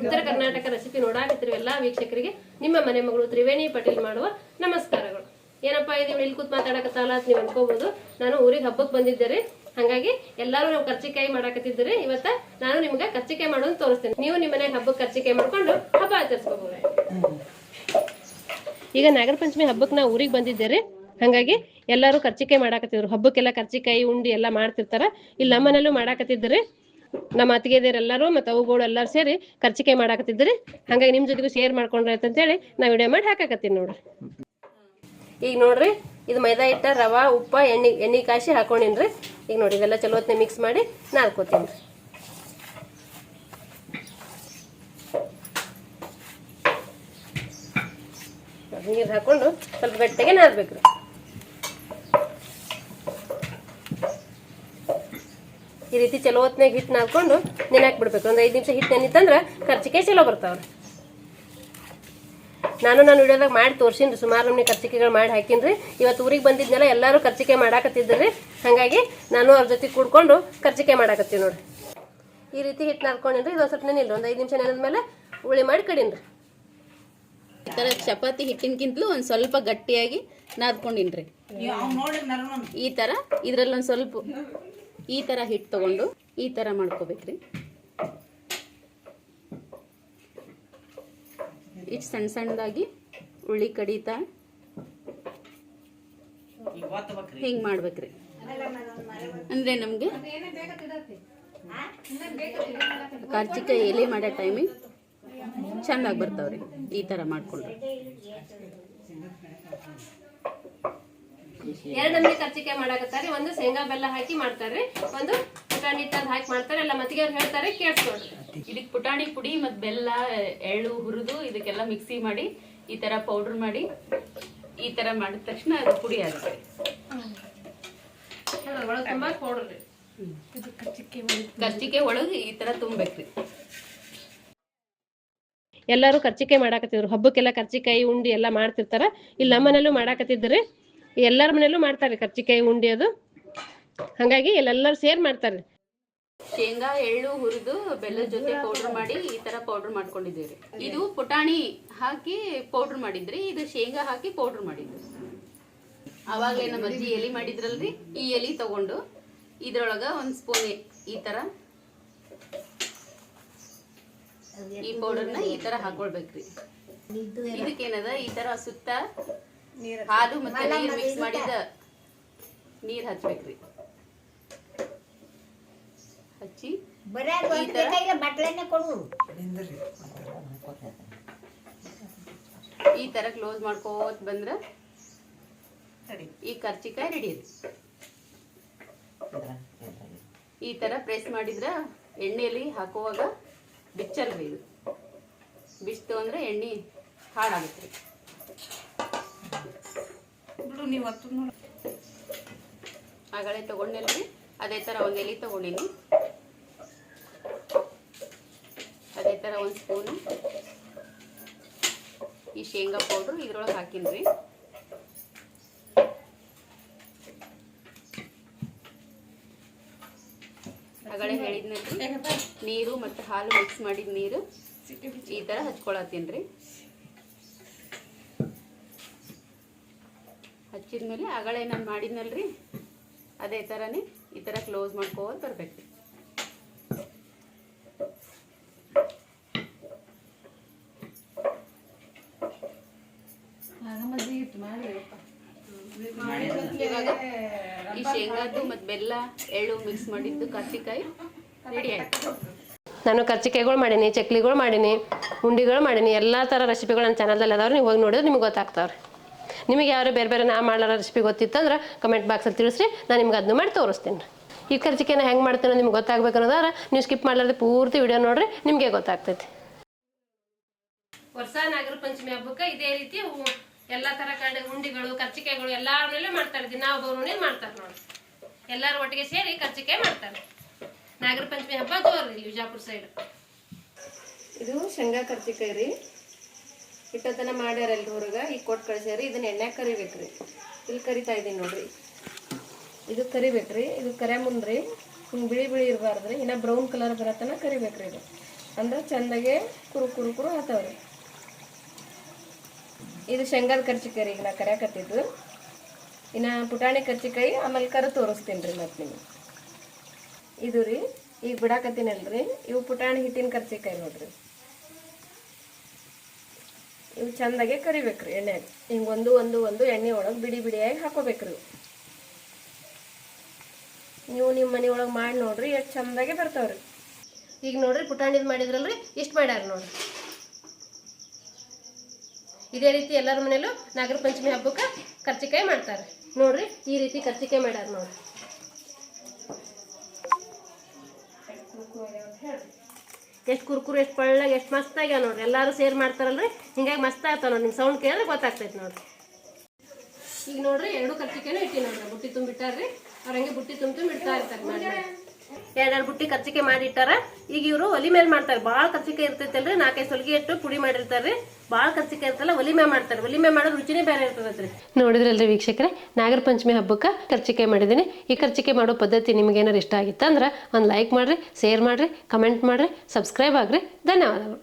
ಉತ್ತರ ಕರ್ನಾಟಕ ರೆಸಿಪಿ ನೋಡಾಕತ್ತಿರುವ ಎಲ್ಲಾ ವೀಕ್ಷಕರಿಗೆ ನಿಮ್ಮ ಮನೆ ಮಗಳು ತ್ರಿವೇಣಿ ಪಟೇಲ್ ಮಾಡುವ ನಮಸ್ಕಾರಗಳು. ಏನಪ್ಪಾ ಇದು ಇಲ್ಲಿ ಕೂತ್ ಮಾತಾಡಕತ್ತಲ್ಲ ಅಂತ ನೀವು ಅನ್ಕೋಬಹುದು. ನಾನು ಊರಿಗೆ ಹಬ್ಬಕ್ಕೆ ಬಂದಿದ್ದೆ, ಹಾಗಾಗಿ ಎಲ್ಲರೂ ನಾವು ಕರ್ಚಿಕಾಯಿ ಮಾಡಾಕತ್ತಿದ್ರಿ. ಇವತ್ತ ನಾನು ನಿಮ್ಗೆ ಕರ್ಚಿಕಾಯಿ ಮಾಡೋದು ತೋರಿಸ್ತೇನೆ. ನೀವು ನಿಮ್ಮ ಮನೆಗೆ ಹಬ್ಬಕ್ಕೆ ಕರ್ಚಿಕಾಯಿ ಮಾಡ್ಕೊಂಡು ಹಬ್ಬ ಆಚರಿಸ್ಕೋಬಹುದು. ಈಗ ನಾಗರ ಪಂಚಮಿ ಹಬ್ಬಕ್ಕೆ ನಾವು ಊರಿಗೆ ಬಂದಿದ್ದೇವೆ, ಹಾಗಾಗಿ ಎಲ್ಲರೂ ಕರ್ಚಿಕಾಯಿ ಮಾಡಾಕತ್ತಿದ್ರು. ಹಬ್ಬಕ್ಕೆಲ್ಲ ಕರ್ಚಿಕಾಯಿ ಉಂಡಿ ಎಲ್ಲ ಮಾಡ್ತಿರ್ತಾರ. ಇಲ್ಲಿ ನಮ್ಮನೆಲ್ಲೂ ಮಾಡಾಕತ್ತಿದ್ರಿ. ನಮ್ಮ ಅತ್ತಿಗೆದೇರೆಲ್ಲರೂ ಮತ್ತು ಅವುಗಳು ಎಲ್ಲರೂ ಸೇರಿ ಕರ್ಚಿಕಾಯಿ ಮಾಡಾಕತ್ತಿದ್ರಿ. ಹಾಗಾಗಿ ನಿಮ್ಮ ಜೊತೆಗೂ ಶೇರ್ ಮಾಡ್ಕೊಂಡ್ರೆ ಅಂತೇಳಿ ನಾ ವಿಡಿಯೋ ಮಾಡಿ ಹಾಕಾಕತ್ತೀನಿ ನೋಡ್ರಿ. ಈಗ ನೋಡ್ರಿ, ಇದು ಮೈದಾ ಹಿಟ್ಟ, ರವಾ, ಉಪ್ಪ, ಎಣ್ಣೆ ಕಾಯಿಸಿ ಹಾಕೊಂಡಿನ್ರಿ. ಈಗ ನೋಡಿ ಇದೆಲ್ಲ ಚಲೋ ಹೊತ್ತಿನ ಮಿಕ್ಸ್ ಮಾಡಿ ನಾದ್ಕೋತೀನಿ. ನೀರು ಹಾಕೊಂಡು ಸ್ವಲ್ಪ ಗಟ್ಟಿಗೆ ನಾದ್ಬೇಕ್ರಿ. ಈ ರೀತಿ ಚಲೋ ಹೊತ್ನಾಗ ಹಿಟ್ಟು ನಾದ್ಕೊಂಡು ನೆನಾಕ್ ಬಿಡ್ಬೇಕು. ಒಂದು 5 ನಿಮಿಷ ಹಿಟ್ಟು ನೆನಿತಂದ್ರೆ ಕರ್ಚಿಕಾಯಿ ಚಲೋ ಬರ್ತಾವ್ರಿ. ನಾನು ವಿಡಿಯೋದಾಗ ಮಾಡಿ ತೋರ್ಸಿನ್ರಿ. ಸುಮಾರು ನಮ್ನಿ ಕರ್ಚಿಕಾಯಿಗಳು ಮಾಡಿ ಹಾಕಿನ್ರಿ. ಇವತ್ತು ಊರಿಗೆ ಬಂದಿದ್ನೆಲ್ಲ ಎಲ್ಲರೂ ಕರ್ಚಿಕಾಯಿ ಮಾಡಾಕತ್ತಿದ್ರಿ. ಹಾಗಾಗಿ ನಾನು ಅವ್ರ ಜೊತೆ ಕೂಡ್ಕೊಂಡು ಕರ್ಚಿಕಾಯಿ ಮಾಡಾಕತ್ತೀನಿ ನೋಡ್ರಿ. ಈ ರೀತಿ ಹಿಟ್ಟು ನಾದ್ಕೊಂಡಿನ್ರಿ. ಇದು ಸ್ವಲ್ಪ ನೆನಿಲ್ರಿ. ಒಂದು 5 ನಿಮಿಷ ನೆನೆದ್ಮೇಲೆ ಉಳಿ ಮಾಡಿ ಕಡಿನ್ರಿ. ಈ ತರ ಚಪಾತಿ ಹಿಟ್ಟಿನಕ್ಕಿಂತಲೂ ಒಂದ್ ಸ್ವಲ್ಪ ಗಟ್ಟಿಯಾಗಿ ನಾದ್ಕೊಂಡಿನ್ರಿ. ಈ ತರ ಇದ್ರಲ್ಲಿ ಒಂದ್ ಸ್ವಲ್ಪ ಈ ತರ ಹಿಟ್ಟು ತಗೊಂಡು ಈ ತರ ಮಾಡ್ಕೋಬೇಕ್ರಿ. ಇಷ್ಟು ಸಣ್ಣ ಸಣ್ಣದಾಗಿ ಉಳ್ಳಿ ಕಡಿತಾ ಹಿಂಗ್ ಮಾಡ್ಬೇಕ್ರಿ. ಅಂದ್ರೆ ನಮ್ಗೆ ಕರ್ಚಿಕಾಯಿ ಎಲೆ ಮಾಡೋ ಟೈಮಿಗೆ ಚೆನ್ನಾಗಿ ಬರ್ತಾವ್ರಿ ಈ ತರ ಮಾಡ್ಕೊಂಡ್ರೆ. 2 ನಮೂನಿ ಕರ್ಚಿಕಾಯಿ ಮಾಡಾಕತ್ತಾರೆ. ಒಂದು ಶೇಂಗಾ ಬೆಲ್ಲ ಹಾಕಿ ಮಾಡ್ತಾರೆ, ಒಂದು ಪುಟಾಣಿ ಹಿಟ್ಟಲ್ಲಿ ಹಾಕಿ ಮಾಡ್ತಾರೆ. ಎಲ್ಲ ಮತ್ತಿಗೆ ಅವ್ರು ಹೇಳ್ತಾರೆ, ಕೇಳಿಸ್ಕೊಡ್ರಿ. ಇದಕ್ಕೆ ಪುಟಾಣಿ ಪುಡಿ ಮತ್ತು ಬೆಲ್ಲ, ಎಳ್ಳು ಹುರಿದು ಇದಕ್ಕೆಲ್ಲ ಮಿಕ್ಸಿ ಮಾಡಿ ಈ ತರ ಪೌಡರ್ ಮಾಡಿ ಈ ತರ ಮಾಡಿದ ತಕ್ಷಣ ಅದು ಪುಡಿ ಆಗುತ್ತೆ. ಒಳಗೆ ತುಂಬಾ ಪೌಡರ್ ರೀ. ಕರ್ಚಿಕಾಯಿ ಒಳಗೆ ಈ ತರ ತುಂಬಬೇಕ್ರಿ. ಎಲ್ಲರೂ ಕರ್ಚಿಕಾಯಿ ಮಾಡಾಕತ್ತಿದ್ರು. ಹಬ್ಬಕ್ಕೆಲ್ಲ ಕರ್ಚಿಕಾಯಿ ಉಂಡಿ ಎಲ್ಲ ಮಾಡ್ತಿರ್ತಾರ. ಇಲ್ಲಿ ನಮ್ಮ ಮನೆಯಲ್ಲೂ ಮಾಡಾಕತ್ತಿದ್ರಿ. ಎಲ್ಲರ ಮನೆಯಲ್ಲೂ ಮಾಡ್ತಾರೆ ಕರ್ಚಿಕಾಯಿ ಉಂಡಿ ಅದು. ಹಾಗಾಗಿ ಎಲ್ಲರೂ ಸೇರ್ ಮಾಡ್ತಾರೆ. ಶೇಂಗಾ ಎಳ್ಳು ಹುರಿದು ಬೆಲ್ಲದ ಜೊತೆ ಪೌಡರ್ ಮಾಡಿ ಈ ತರ ಪೌಡರ್ ಮಾಡ್ಕೊಂಡಿದ್ದೀವಿ. ಇದು ಪುಟಾಣಿ ಹಾಕಿ ಪೌಡರ್ ಮಾಡಿದ್ರಿ, ಇದು ಶೇಂಗಾ ಹಾಕಿ ಪೌಡರ್ ಮಾಡಿದ್ರಿ. ಅವಾಗಲೇ ನಮ್ಮ ಅಜ್ಜಿ ಎಲೆ ಮಾಡಿದ್ರಲ್ರಿ, ಈ ಎಲೆ ತಗೊಂಡು ಇದ್ರೊಳಗ ಒಂದ್ ಸ್ಪೂನ್ ಈ ತರ ಈ ಪೌಡರ್ನ ಈ ತರ ಹಾಕೊಳ್ಬೇಕ್ರಿ. ಇದಕ್ಕೇನದ ಈ ತರ ಸುತ್ತ ಹಾಲು ಮತ್ತೆ ನೀರು ಮಿಕ್ಸ್ ಮಾಡಿದ ನೀರ್ ಹಚ್ಬೇಕ್ರಿ. ಹಚ್ಚಿ ಈ ತರ ಕ್ಲೋಸ್ ಮಾಡ್ಕೋತ ಬಂದ್ರ ಈ ಕರ್ಚಿಕಾಯಿ ರೆಡಿ ಇದೆ. ಈ ತರ ಪ್ರೆಸ್ ಮಾಡಿದ್ರ ಎಣ್ಣೆಯಲ್ಲಿ ಹಾಕುವಾಗ ಬಿಚ್ಚಲ್ರಿ. ಇದು ಬಿಚ್ತು ಅಂದ್ರೆ ಎಣ್ಣೆ ಹಾಳಾಗುತ್ತೆ. ಆಗಲೇ ತಗೊಂಡಲ್ರಿ, ಅದೇ ತರ ಒಂದ್ ಎಲೆ ತಗೊಂಡಿನಿ. ಅದೇ ತರ ಒಂದ್ ಸ್ಪೂನ್ ಈ ಶೇಂಗಾ ಪೌಡ್ರು ಇದ್ರೊಳಗೆ ಹಾಕಿನ್ರಿ. ಆಗಲೇ ಹೇಳಿದ್ನಲ್ರಿ, ನೀರು ಮತ್ತು ಹಾಲು ಮಿಕ್ಸ್ ಮಾಡಿದ ನೀರು ಈ ತರ ಹಚ್ಕೊಳತ್ತೀನ್ರಿ. ಹಚ್ಚಿದ್ಮೇಲೆ ಆಗಲೇ ನಾನು ಮಾಡಿದ್ನಲ್ರಿ, ಅದೇ ಥರನೇ ಈ ಥರ ಕ್ಲೋಸ್ ಮಾಡ್ಕೋತ ಬರ್ಬೇಕ್ರಿ. ಇವಾಗ ಈ ಶೇಂಗಾದ್ದು ಮತ್ತು ಬೆಲ್ಲ ಎಳ್ಳು ಮಿಕ್ಸ್ ಮಾಡಿದ್ದು ಕರ್ಚಿಕಾಯಿ ರೆಡಿ ಆಯ್ತು. ನಾನು ಕರ್ಚಿಕಾಯಿಗಳು ಮಾಡೀನಿ, ಚಕ್ಲಿಗಳು ಮಾಡೀನಿ, ಉಂಡಿಗಳು ಮಾಡೀನಿ. ಎಲ್ಲ ಥರ ರೆಸಿಪಿಗಳು ನನ್ನ ಚಾನಲ್ದಲ್ಲಿ ಅದಾವ್ರಿ. ನೀವು ಹೋಗಿ ನೋಡಿದ್ರೆ ನಿಮ್ಗೆ ಗೊತ್ತಾಗ್ತಾವ್ರಿ. ನಿಮಗೆ ಯಾರು ಬೇರೆ ನಾ ಮಾಡೋ ರೆಸಿಪಿ ಗೊತ್ತಿತ್ತಂದ್ರೆ ಕಮೆಂಟ್ ಬಾಕ್ಸಲ್ಲಿ ತಿಳಿಸ್ರಿ, ನಾನು ನಿಮ್ಗೆ ಅದನ್ನು ಮಾಡಿ ತೋರಿಸ್ತೀನಿ ರೀ. ಈ ಕರ್ಚಿಕಾಯಿನ ಹೆಂಗೆ ಮಾಡ್ತೀನೋ ನಿಮ್ಗೆ ಗೊತ್ತಾಗಬೇಕು ಅನ್ನೋದಾದ್ರೆ ನೀವು ಸ್ಕಿಪ್ ಮಾಡಲಾರ್ದೆ ಪೂರ್ತಿ ವಿಡಿಯೋ ನೋಡ್ರಿ, ನಿಮಗೆ ಗೊತ್ತಾಗ್ತೈತಿ. ವರ್ಷ ನಾಗರ ಪಂಚಮಿ ಹಬ್ಬಕ್ಕೆ ಇದೇ ರೀತಿ ಎಲ್ಲ ಥರ ಉಂಡಿಗಳು, ಕರ್ಚಿಕಾಯಿಗಳು ಎಲ್ಲಾರಲ್ಲೇ ಮಾಡ್ತಾರೆ. ದಿನ ಒಬ್ಬರು ಮಾಡ್ತಾರೆ ನೋಡಿ. ಎಲ್ಲರೂ ಒಟ್ಟಿಗೆ ಸೇರಿ ಕರ್ಚಿಕಾಯಿ ಮಾಡ್ತಾರೆ. ನಾಗರ ಪಂಚಮಿ ಹಬ್ಬ ಜೋರ್ರಿ ಇಲ್ಲಿ ವಿಜಾಪುರ ಸೈಡ್. ಇದು ಶೇಂಗಾ ಕರ್ಚಿಕಾಯಿ ರೀ. ಇಟ್ಟತನ ಮಾಡ್ಯಾರಲ್ರಿ ಹೊರಗೆ, ಈಗ ಕೊಟ್ಟು ಕಳಿಸ್ಯಾರಿ. ಇದನ್ನ ಎಣ್ಣೆಗೆ ಕರಿಬೇಕ್ರಿ. ಇಲ್ಲಿ ಕರಿತಾ ಇದ್ದೀನಿ ನೋಡ್ರಿ. ಇದು ಕರಿಬೇಕ್ರಿ. ಇದು ಕರೆ ಮುಂದ್ರಿ ಹಿಂಗೆ ಬಿಳಿ ಇರಬಾರ್ದ್ರಿ. ಇನ್ನ ಬ್ರೌನ್ ಕಲರ್ ಬರತನ ಕರಿಬೇಕ್ರಿ. ಇದು ಅಂದ್ರೆ ಚೆಂದಾಗೆ ಕುರು ಕುರು ಕುರು ಆತವ್ರಿ. ಇದು ಶೇಂಗಾದ ಕರ್ಚಿಕಾಯಿ ರೀ ಈಗ ನಾ ಕರ್ಯಾಕತ್ತಿದ್ದು. ಇನ್ನು ಪುಟಾಣಿ ಕರ್ಚಿಕಾಯಿ ಆಮೇಲೆ ಕರ ತೋರಿಸ್ತೀನಿ ರೀ ಮತ್ತೆ ನಿಮಗೆ. ಇದು ರೀ ಈಗ ಬಿಡಾಕತ್ತೀನಲ್ರಿ, ಇವು ಪುಟಾಣಿ ಹಿಟ್ಟಿನ ಕರ್ಚಿಕಾಯಿ ನೋಡ್ರಿ. ಇವು ಚೆಂದಾಗೆ ಕರಿಬೇಕ್ರಿ ಎಣ್ಣೆಗೆ. ಹಿಂಗೆ ಒಂದು ಒಂದು ಒಂದು ಎಣ್ಣೆ ಒಳಗೆ ಬಿಡಿ ಬಿಡಿಯಾಗಿ ಹಾಕೋಬೇಕ್ರಿ. ನೀವು ನಿಮ್ಮ ಮನೆ ಒಳಗೆ ಮಾಡಿ ನೋಡ್ರಿ, ಎಷ್ಟು ಚೆಂದಾಗೆ ಬರ್ತಾವ್ರಿ. ಈಗ ನೋಡ್ರಿ ಪುಟಾಣಿದು ಮಾಡಿದ್ರಲ್ರಿ, ಇಷ್ಟು ಮಾಡ್ಯಾರ ನೋಡ್ರಿ. ಇದೇ ರೀತಿ ಎಲ್ಲರ ಮನೇಲೂ ನಾಗರ ಪಂಚಮಿ ಹಬ್ಬಕ್ಕೆ ಕರ್ಚಿಕಾಯಿ ಮಾಡ್ತಾರೆ ನೋಡ್ರಿ. ಈ ರೀತಿ ಕರ್ಚಿಕಾಯಿ ಮಾಡ್ಯಾರ ನೋಡ್ರಿ. ಎಷ್ಟು ಕುರ್ಕುರು, ಎಷ್ಟು ಪಳ್ಳಾಗಿ, ಎಷ್ಟು ಮಸ್ತಾಗ್ಯಾವ ನೋಡ್ರಿ. ಎಲ್ಲರೂ ಸೇರ್ ಮಾಡ್ತಾರಲ್ರಿ, ಹಿಂಗಾಗಿ ಮಸ್ತ್ ಆಗ್ತಾವ ನೋಡ್ರಿ. ನಿಮ್ಮ ಸೌಂಡ್ ಕೇಳಿದ್ರೆ ಗೊತ್ತಾಗ್ತೈತೆ ನೋಡ್ರಿ. ಈಗ ನೋಡ್ರಿ ಎರಡು ಕರ್ಚಿಕಾಯಿನೂ ಇಟ್ಟಿ ನೋಡ್ರಿ, ಬುಟ್ಟಿ ತುಂಬಿಟ್ಟಾರ್ರಿ. ಅವ್ರ ಹಂಗೆ ಬುಟ್ಟಿ ತುಂಬ ಇಡ್ತಾ ಇರ್ತಾರೆ ಮಾಡಿ. ಎರಡೆರಡು ಬುಟ್ಟಿ ಕರ್ಚಿಕಾಯಿ ಮಾಡಿ ಇಟ್ಟಾರ. ಈಗ ಇವರು ಒಲಿ ಮೇಲೆ ಮಾಡ್ತಾರೆ. ಭಾಳ ಕರ್ಚಿಕಾಯಿ ಇರ್ತೈತಲ್ರಿ, 4-5 ಸೊಲ್ಗಿ ಇಟ್ಟು ಪುಡಿ ಮಾಡಿರ್ತಾರ್ರಿ. ಭಾಳ ಕರ್ಚಿಕಾಯಿ ಇರ್ತಲ್ಲ, ಒಲಿ ಮೇಲೆ ಮಾಡ್ತಾರೆ. ಒಲಿ ಮೇಲೆ ಮಾಡೋದು ರುಚಿನೇ ಬೇರೆ ಇರ್ತದ್ರಿ. ನೋಡಿದ್ರಲ್ರಿ ವೀಕ್ಷಕರೇ, ನಾಗರ ಪಂಚಮಿ ಹಬ್ಬಕ್ಕೆ ಕರ್ಚಿಕಾಯಿ ಮಾಡಿದ್ದೀನಿ. ಈ ಕರ್ಚಿಕಾಯಿ ಮಾಡೋ ಪದ್ಧತಿ ನಿಮ್ಗೆ ಏನಾರು ಇಷ್ಟ ಆಗಿತ್ತಂದ್ರೆ ಒಂದು ಲೈಕ್ ಮಾಡಿರಿ, ಶೇರ್ ಮಾಡಿರಿ, ಕಮೆಂಟ್ ಮಾಡಿರಿ, ಸಬ್ಸ್ಕ್ರೈಬ್ ಆಗ್ರಿ. ಧನ್ಯವಾದಗಳು.